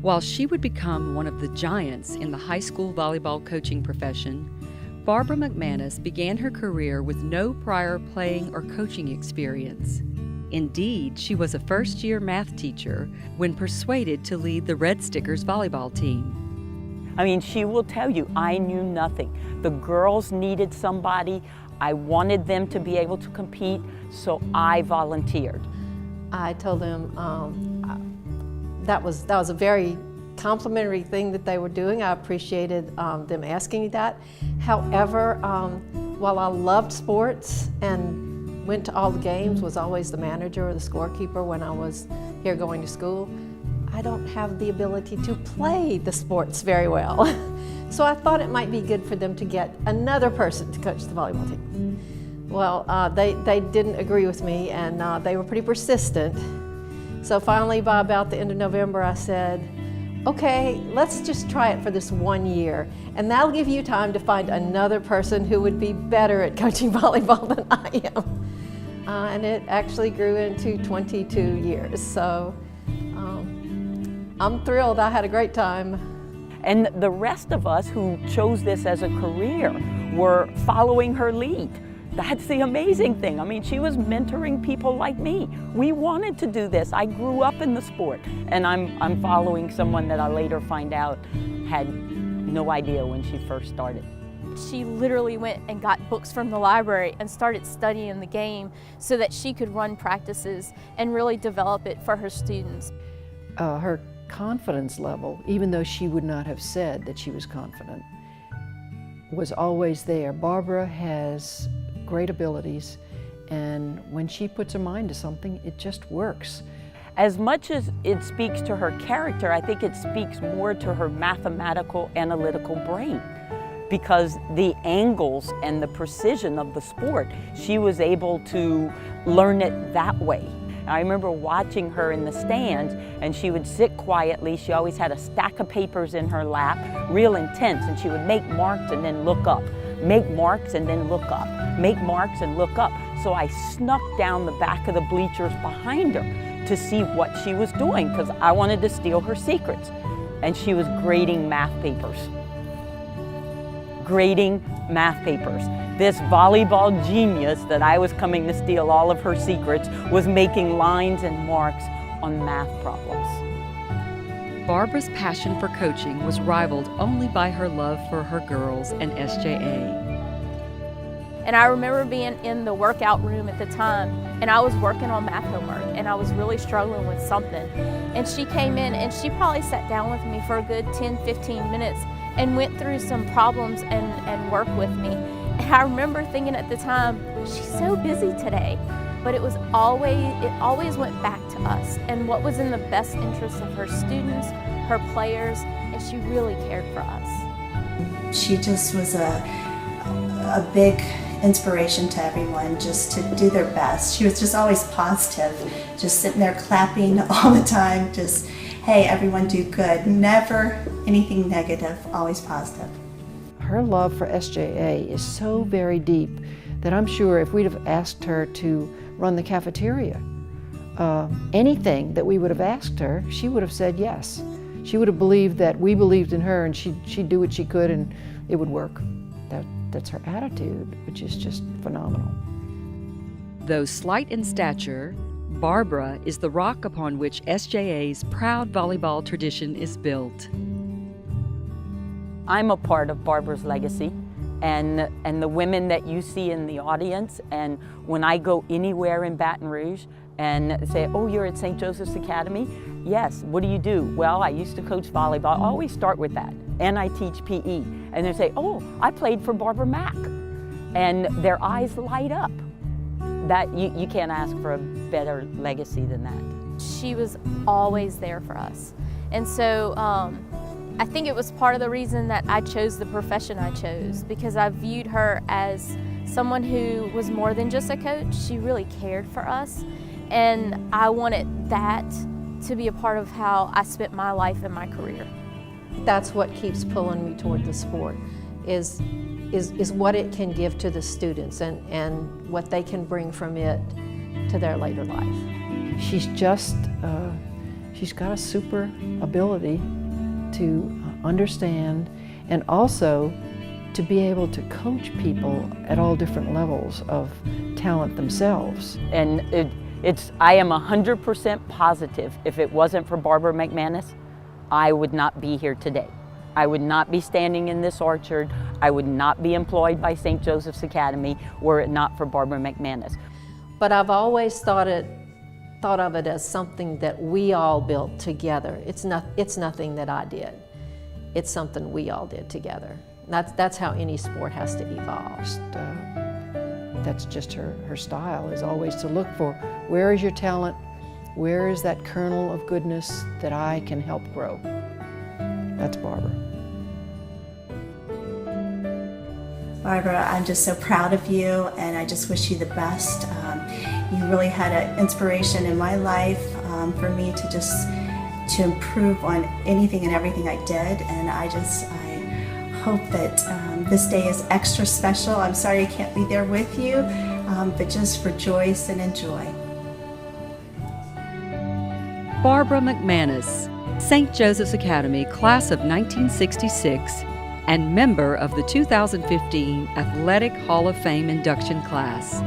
While she would become one of the giants in the high school volleyball coaching profession, Barbara McManus began her career with no prior playing or coaching experience. Indeed, she was a first-year math teacher when persuaded to lead the Redstickers volleyball team. I mean, she will tell you, I knew nothing. The girls needed somebody. I wanted them to be able to compete, so I volunteered. I told them that was a very complimentary thing that they were doing. I appreciated them asking me that. However, while I loved sports and went to all the games, was always the manager or the scorekeeper when I was here going to school, I don't have the ability to play the sports very well. So I thought it might be good for them to get another person to coach the volleyball team. Well, they didn't agree with me, and they were pretty persistent. So finally, by about the end of November, I said, okay, let's just try it for this 1 year, and that'll give you time to find another person who would be better at coaching volleyball than I am. And it actually grew into 22 years. So I'm thrilled. I had a great time. And the rest of us who chose this as a career were following her lead. That's the amazing thing. I mean, she was mentoring people like me. We wanted to do this. I grew up in the sport, and I'm following someone that I later find out had no idea when she first started. She literally went and got books from the library and started studying the game so that she could run practices and really develop it for her students. Her confidence level, even though she would not have said that she was confident, was always there. Barbara has great abilities, and when she puts her mind to something, it just works. As much as it speaks to her character, I think it speaks more to her mathematical, analytical brain, because the angles and the precision of the sport, she was able to learn it that way. I remember watching her in the stands, and she would sit quietly. She always had a stack of papers in her lap, real intense, and she would make marks and then look up. Make marks and then look up. Make marks and look up. So I snuck down the back of the bleachers behind her to see what she was doing, because I wanted to steal her secrets. And she was grading math papers. Grading math papers. This volleyball genius that I was coming to steal all of her secrets was making lines and marks on math problems. Barbara's passion for coaching was rivaled only by her love for her girls and SJA. And I remember being in the workout room at the time, and I was working on math homework, and I was really struggling with something. And she came in, and she probably sat down with me for a good 10-15 minutes and went through some problems and worked with me. And I remember thinking at the time, she's so busy today. But it always went back to us and what was in the best interest of her students, her players, and she really cared for us. She just was a big inspiration to everyone, just to do their best. She was just always positive, just sitting there clapping all the time, just, hey, everyone do good. Never anything negative, always positive. Her love for SJA is so very deep that I'm sure if we'd have asked her to run the cafeteria, anything that we would have asked her, she would have said yes. She would have believed that we believed in her, and she'd do what she could and it would work. That's her attitude, which is just phenomenal. Though slight in stature, Barbara is the rock upon which SJA's proud volleyball tradition is built. I'm a part of Barbara's legacy. And the women that you see in the audience, and when I go anywhere in Baton Rouge and say, oh, you're at St. Joseph's Academy? Yes, what do you do? Well, I used to coach volleyball. I always start with that. And I teach PE. And they say, oh, I played for Barbara Mack. And their eyes light up. That you can't ask for a better legacy than that. She was always there for us. And so, I think it was part of the reason that I chose the profession I chose, because I viewed her as someone who was more than just a coach. She really cared for us, and I wanted that to be a part of how I spent my life and my career. That's what keeps pulling me toward the sport, is what it can give to the students and what they can bring from it to their later life. She's just she's got a super ability to understand and also to be able to coach people at all different levels of talent themselves. And I am 100% positive if it wasn't for Barbara McManus, I would not be here today. I would not be standing in this orchard. I would not be employed by St. Joseph's Academy were it not for Barbara McManus. But I've always thought of it as something that we all built together. It's nothing that I did. It's something we all did together. That's how any sport has to evolve. That's just her style, is always to look for where is your talent, where is that kernel of goodness that I can help grow. That's Barbara. Barbara, I'm just so proud of you, and I just wish you the best. You really had an inspiration in my life for me to improve on anything and everything I did, and I hope that this day is extra special. I'm sorry I can't be there with you, but just rejoice and enjoy. Barbara McManus, St. Joseph's Academy, class of 1966, and member of the 2015 Athletic Hall of Fame induction class.